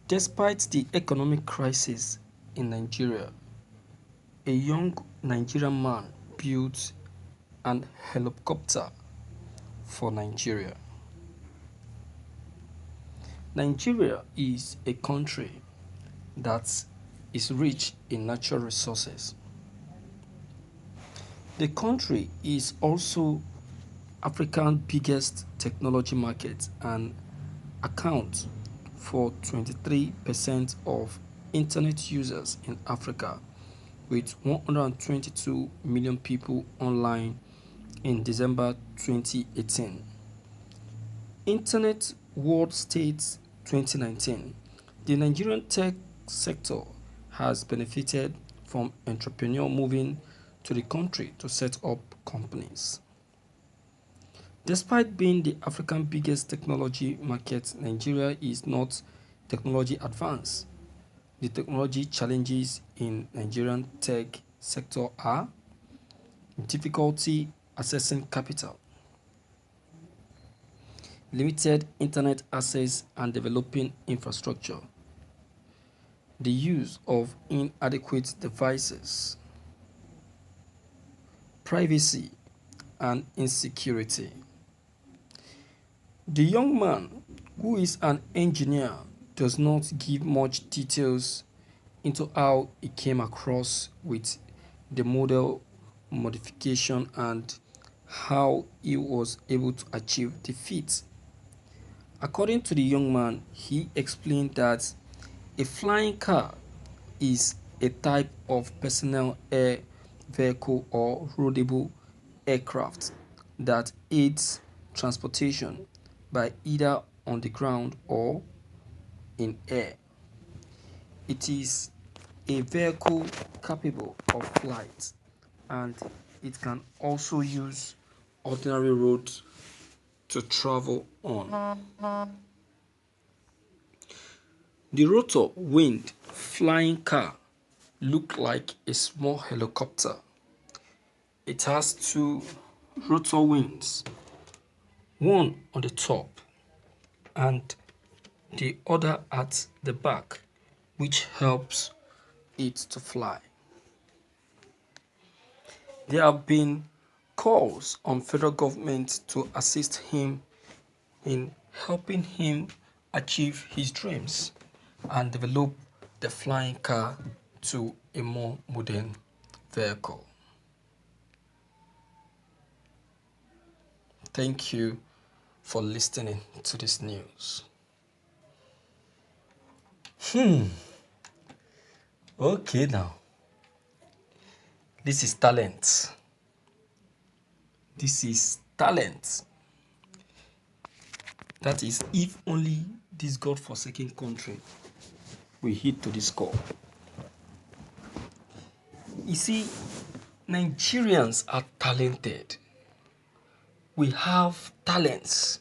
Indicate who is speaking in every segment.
Speaker 1: Despite the economic crisis in Nigeria, a young Nigerian man built an helicopter for Nigeria. Nigeria is a country that is rich in natural resources. The country is also Africa's biggest technology market and accounts for 23% of internet users in Africa, with 122 million people online in December 2018. Internet World State 2019. The Nigerian tech sector has benefited from entrepreneurs moving to the country to set up companies. Despite being the African biggest technology market, Nigeria is not technology advanced. The technology challenges in Nigerian tech sector are difficulty accessing capital, limited internet access and developing infrastructure, the use of inadequate devices, privacy and insecurity. The young man, who is an engineer, does not give much details into how he came across with the model modification and how he was able to achieve the feat. According to the young man, he explained that a flying car is a type of personal air vehicle or roadable aircraft that aids transportation by either on the ground or in air. It is a vehicle capable of flight, and it can also use ordinary roads to travel on. The rotor winged flying car looked like a small helicopter. It has two rotor wings, one on the top and the other at the back, which helps it to fly. There have been calls on federal government to assist him in helping him achieve his dreams and develop the flying car to a more modern vehicle. Thank you for listening to this news. Okay now. This is talent. This is talent. That is, if only this God-forsaken country will heed to this call. You see, Nigerians are talented. We have talents.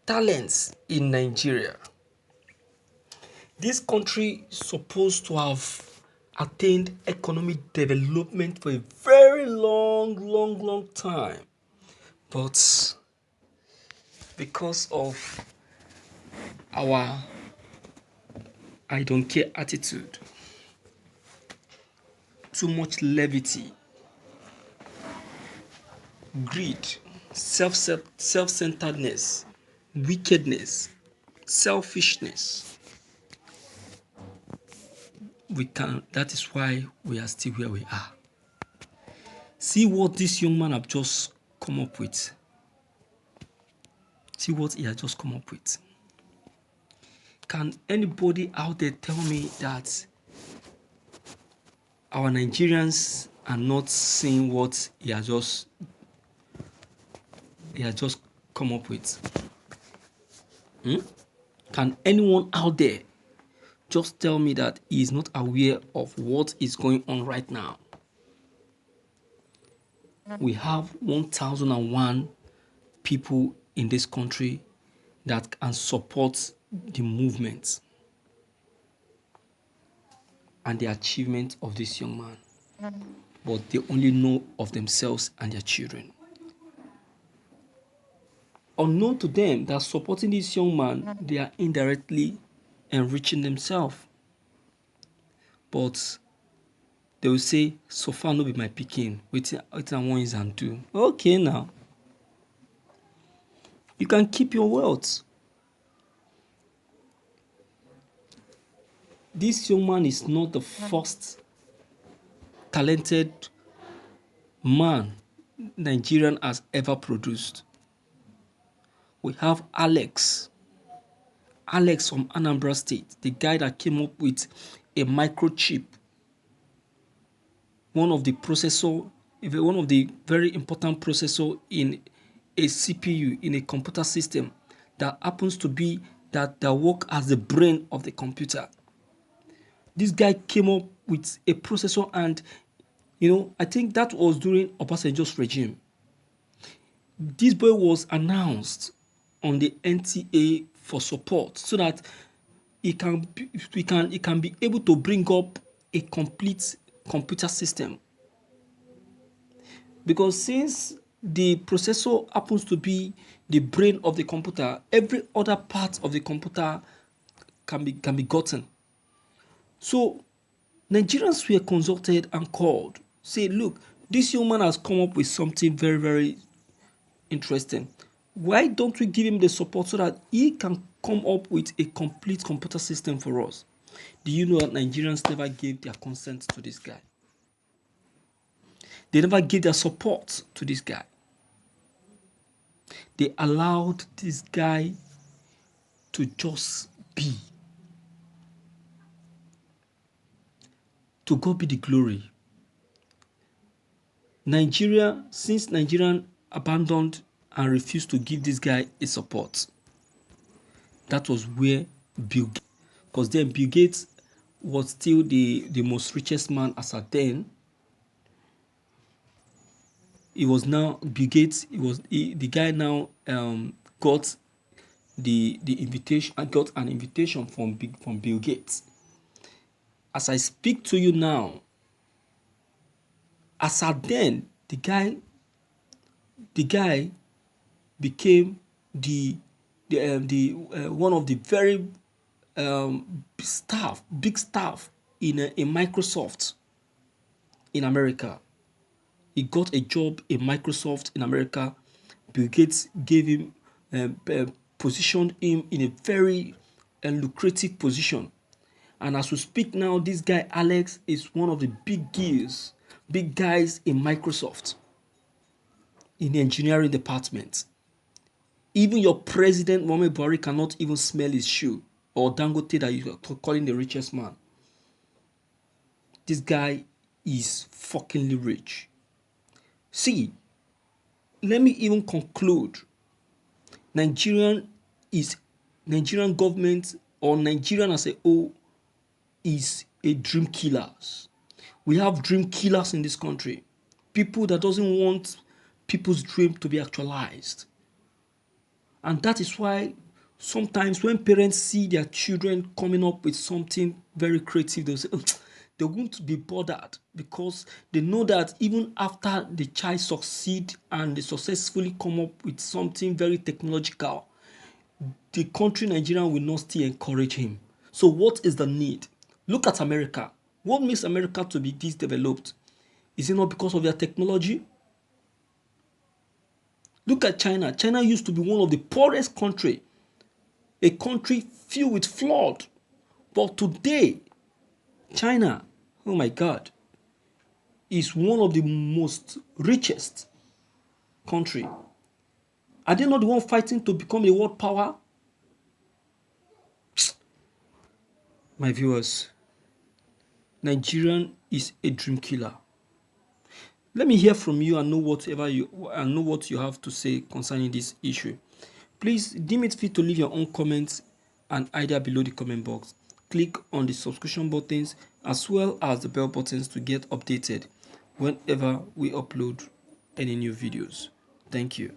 Speaker 1: Talents in Nigeria. This country is supposed to have attained economic development for a very long time. But because of our I don't care attitude, too much levity, greed, self-centeredness, wickedness, selfishness, that is why we are still where we are. See what this young man have just come up with. See what he has just come up with. Can anybody out there tell me that our Nigerians are not seeing what he has just come up with? Can anyone out there just tell me that he is not aware of what is going on right now? We have 1001 people in this country that can support the movement and the achievement of this young man. But they only know of themselves and their children. Unknown to them that supporting this young man, they are indirectly enriching themselves. But they will say, so far no be my pikin, wetin I wan use am do? Okay now. You can keep your wealth. This young man is not the first talented man Nigerian has ever produced. We have Alex from Anambra State, the guy that came up with a microchip, one of the very important processor in a CPU, in a computer system that happens to be that work as the brain of the computer. This guy came up with a processor, and I think that was during Obasanjo's regime. This boy was announced on the NTA for support so that it can be able to bring up a complete computer system. Because since the processor happens to be the brain of the computer, every other part of the computer can be gotten. So Nigerians were consulted and called, say, look, this young man has come up with something very, very interesting. Why don't we give him the support so that he can come up with a complete computer system for us? Do you know that Nigerians never gave their consent to this guy? They never gave their support to this guy. They allowed this guy to just be. To God be the glory. Since Nigeria abandoned and refused to give this guy a support, that was where Bill Gates, because then Bill Gates was still the most richest man as at then. He was now Bill Gates. The guy now got the invitation. I got an invitation from Bill Gates. As I speak to you now, as at then, the guy became the one of the very big staff in Microsoft in America. He got a job in Microsoft in America. Bill Gates gave him positioned him in a very lucrative position. And as we speak now, this guy Alex is one of the big guys in Microsoft in the engineering department. Even your president, Muhammadu Buhari, cannot even smell his shoe, or Dangote that you are calling the richest man. This guy is fuckingly rich. See, let me even conclude. Nigerian government or Nigerian as a whole is a dream killers. We have dream killers in this country. People that doesn't want people's dream to be actualized. And that is why sometimes when parents see their children coming up with something very creative, they'll say, they won't be bothered, because they know that even after the child succeed and they successfully come up with something very technological, the country Nigeria will not still encourage him. So what is the need? Look at America. What makes America to be this developed? Is it not because of their technology? Look at China. China used to be one of the poorest countries, a country filled with flood. But today, China, oh my God, is one of the most richest country. Are they not the one fighting to become a world power? My viewers, Nigerian is a dream killer. Let me hear from you and know what you have to say concerning this issue. Please deem it fit to leave your own comments and idea below the comment box. Click on the subscription buttons as well as the bell buttons to get updated whenever we upload any new videos. Thank you.